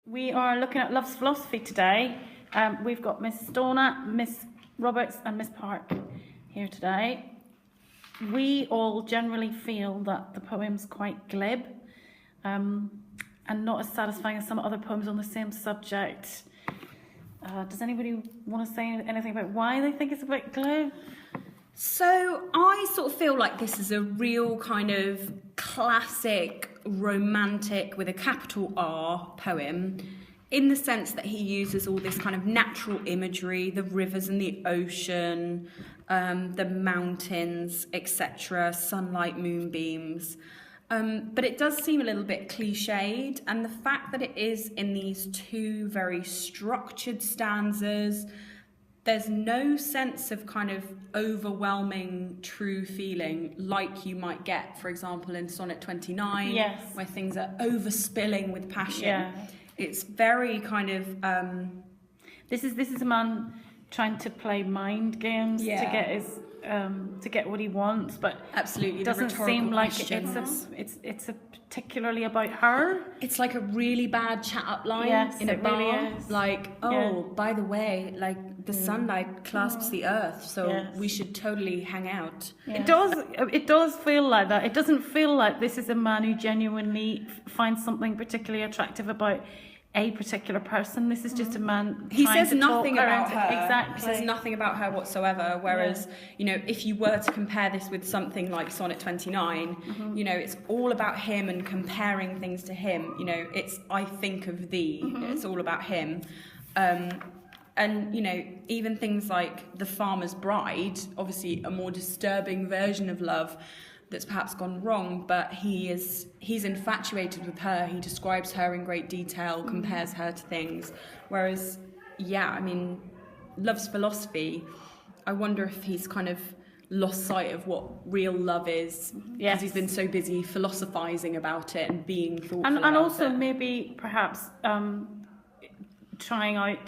We are looking at love's philosophy today. We've got Miss Stoner, Miss Roberts and Miss Park here today. We all generally feel that the poem's quite glib and not as satisfying as some other poems on the same subject. Does anybody want to say anything about why they think it's a bit glib? So I sort of feel like this is a real kind of classic romantic with a capital R poem, in the sense that he uses all this kind of natural imagery, the rivers and the ocean, the mountains, etc., sunlight, moonbeams. But it does seem a little bit cliched, and the fact that it is in these two very structured stanzas, there's no sense of kind of overwhelming true feeling like you might get, for example, in Sonnet 29, yes, where things are overspilling with passion. Yeah. It's very kind of... This is a man trying to play mind games to get his to get what he wants, but absolutely, it doesn't seem like it's a particularly about her. It's like a really bad chat up line in a bar. Really is. Like, by the way, like the sunlight clasps the earth, so we should totally hang out. It does feel like that. It doesn't feel like this is a man who genuinely finds something particularly attractive about a particular person. This is just a man. He says nothing about her. Exactly. He says nothing about her whatsoever. Whereas, you know, if you were to compare this with something like Sonnet 29, you know, it's all about him and comparing things to him. You know, it's I think of thee. It's all about him. And, you know, even things like The Farmer's Bride, obviously a more disturbing version of love that's perhaps gone wrong, but he's infatuated with her. He describes her in great detail, compares her to things. Whereas, I mean, love's philosophy, I wonder if he's kind of lost sight of what real love is, because he's been so busy philosophizing about it and being thoughtful about it. And also maybe perhaps trying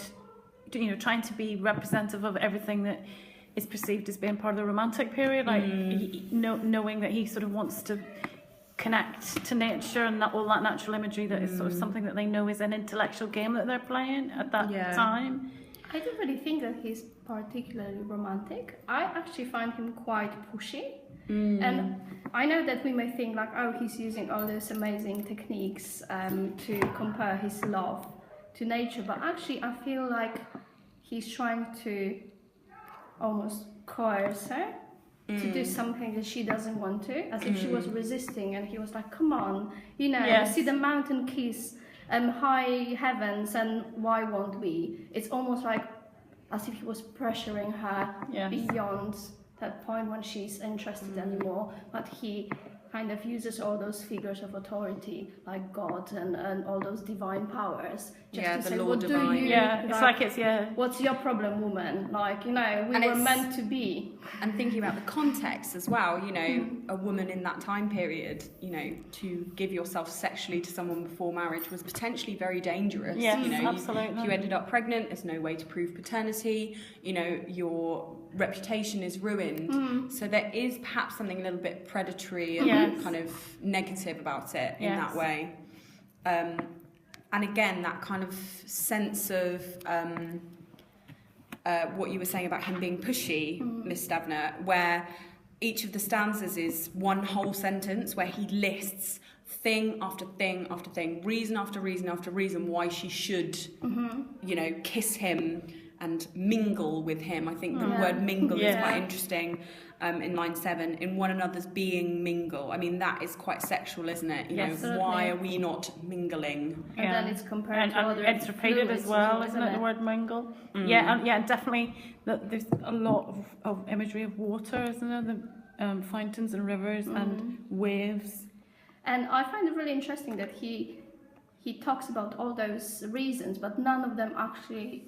to be representative of everything that is perceived as being part of the romantic period, like knowing that he sort of wants to connect to nature and all that natural imagery that is sort of something that they know is an intellectual game that they're playing at that time. I don't really think that he's particularly romantic. I actually find him quite pushy. And I know that we may think like, oh, he's using all those amazing techniques to compare his love to nature, but actually I feel like he's trying to almost coerce her to do something that she doesn't want to, as if she was resisting, and he was like, come on, you know, see the mountain kiss high heavens, and why won't we? It's almost like as if he was pressuring her beyond that point when she's interested anymore, but he kind of uses all those figures of authority like God and all those divine powers just to say, what do you? What's your problem, woman? Like, you know, we were meant to be. And thinking about the context as well, you know, a woman in that time period, you know, to give yourself sexually to someone before marriage was potentially very dangerous. Yes, you know, absolutely. If you ended up pregnant, there's no way to prove paternity. You know, your reputation is ruined. So there is perhaps something a little bit predatory and kind of negative about it in that way. And again, that kind of sense of what you were saying about him being pushy, Miss Stavner, where each of the stanzas is one whole sentence where he lists thing after thing after thing, reason after reason after reason why she should, you know, kiss him and mingle with him. I think the word mingle is quite interesting in line 7. In one another's being mingle. I mean, that is quite sexual, isn't it? You know, why are we not mingling? And then it's compared to other it's repeated as well, isn't it? The word mingle. Definitely. There's a lot of imagery of water, isn't there? The fountains and rivers and waves. And I find it really interesting that he talks about all those reasons, but none of them actually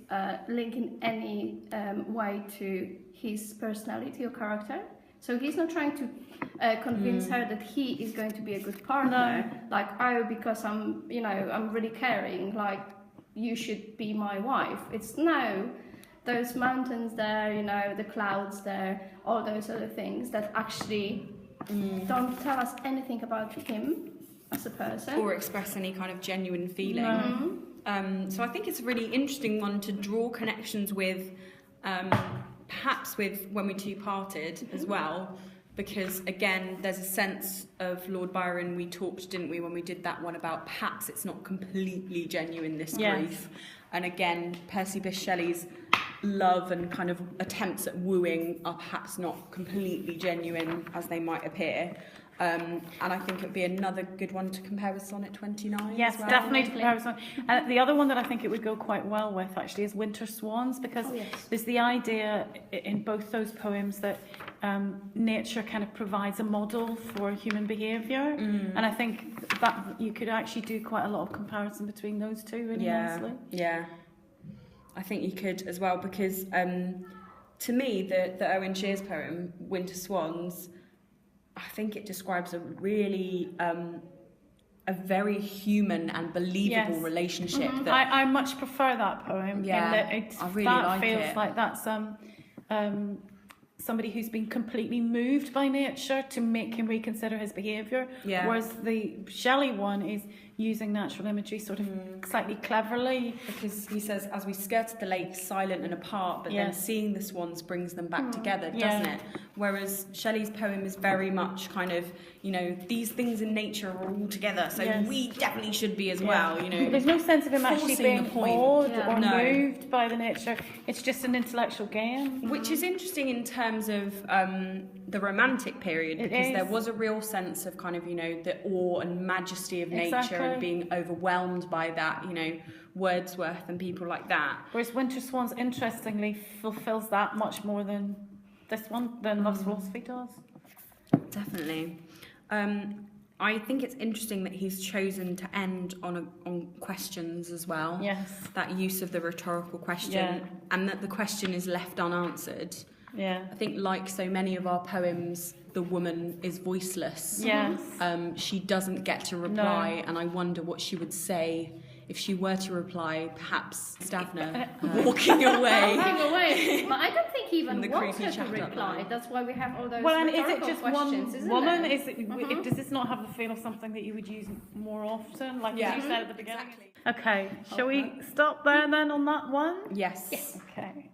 link in any way to his personality or character. So he's not trying to convince her that he is going to be a good partner. No. Like, oh, because I'm really caring, like, you should be my wife. It's no, those mountains there, you know, the clouds there, all those other things that actually don't tell us anything about him as a person. Or express any kind of genuine feeling. So I think it's a really interesting one to draw connections with, perhaps with When We Two Parted as well, because again, there's a sense of Lord Byron. We talked, didn't we, when we did that one about perhaps it's not completely genuine, this grief. And again, Percy Bysshe Shelley's love and kind of attempts at wooing are perhaps not completely genuine as they might appear. And I think it would be another good one to compare with Sonnet 29. Yes, as well. definitely to compare with Sonnet. And the other one that I think it would go quite well with actually is Winter Swans, because there's the idea in both those poems that nature kind of provides a model for human behaviour, and I think that you could actually do quite a lot of comparison between those two really nicely. Yeah, I think you could as well, because to me the Owen Shears poem Winter Swans, I think it describes a really a very human and believable relationship. That I much prefer that poem. Yeah, in that I really that like feels it. like that's somebody who's been completely moved by nature to make him reconsider his behaviour. Yeah. Whereas the Shelley one is using natural imagery sort of slightly cleverly. Because he says, as we skirted the lake, silent and apart, but then seeing the swans brings them back together, doesn't it? Whereas Shelley's poem is very much kind of, you know, these things in nature are all together, so we definitely should be as well, you know. There's no sense of him actually being awed or No. moved by the nature. It's just an intellectual game. Which is interesting in terms of the Romantic period, because there was a real sense of kind of, you know, the awe and majesty of nature and being overwhelmed by that, you know, Wordsworth and people like that. Whereas Winter Swans, interestingly, fulfills that much more than this one, than Love's Philosophy does. Definitely. I think it's interesting that he's chosen to end on questions as well. Yes. That use of the rhetorical question, and that the question is left unanswered. Yeah. I think, like so many of our poems, the woman is voiceless. Yes. She doesn't get to reply, and I wonder what she would say if she were to reply, perhaps Stavner walking away. Walking away. But I don't think he even the wants creepy her to chapter reply. line. That's why we have all those Well, and is it rhetorical just questions, one isn't woman? it? Is it, does this not have the feel of something that you would use more often, like you said at the beginning? Exactly. Okay, shall we stop there then on that one? Yes. Okay.